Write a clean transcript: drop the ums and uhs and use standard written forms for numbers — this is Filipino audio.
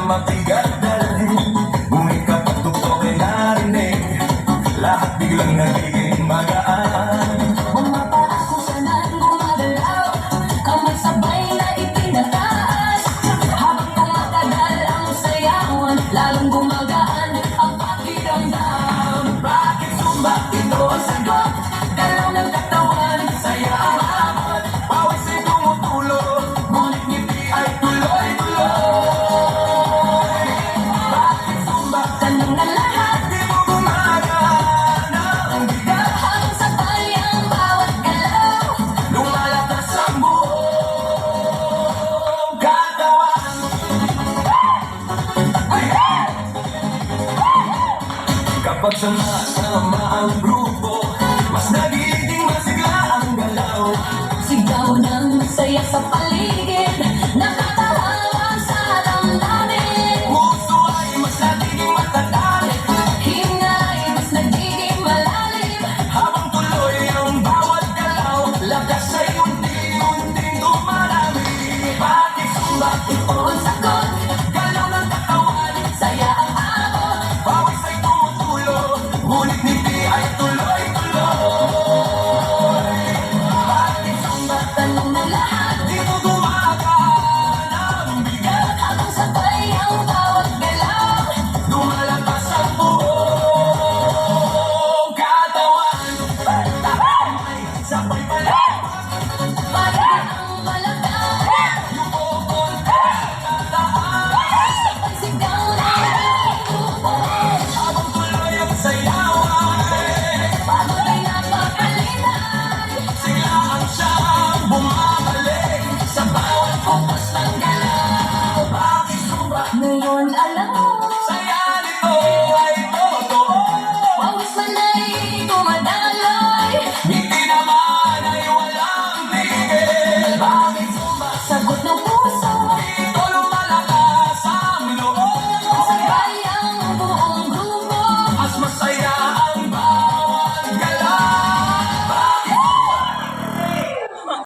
mabigat dalhin. Bumalik kapag tuktok ay narinig, lahat biglang nagiging magaan. Mga paa kung saan gumagalaw, kamay sabay na itinataas. Habang tumatagal ang sayawan, lalong gumagaan ang pakiramdam. Bakit sumba? Ito ang sagot. Galaw ng katawan, Saya ang hamon, pawis ay tumutulo, ngunit ngiti ay tuloy-tuloy. Bakit sumba? tanong na lahat, Di mo gumagana ang bigat, habang sabay ang bawat galaw. lumalakas ang buong katawan. Kapag sama-sama ang grupo, mas nagiging masigla ang galaw. Sigaw ng saya sa paligid, nakakahawa sa damdamin. Puso ay mas nagiging matatag, Hinga ay mas nagiging malalim. habang tuloy ang bawat galaw, lakas ay unti-unting dumarami. Bakit sumba? Ito ang sagot.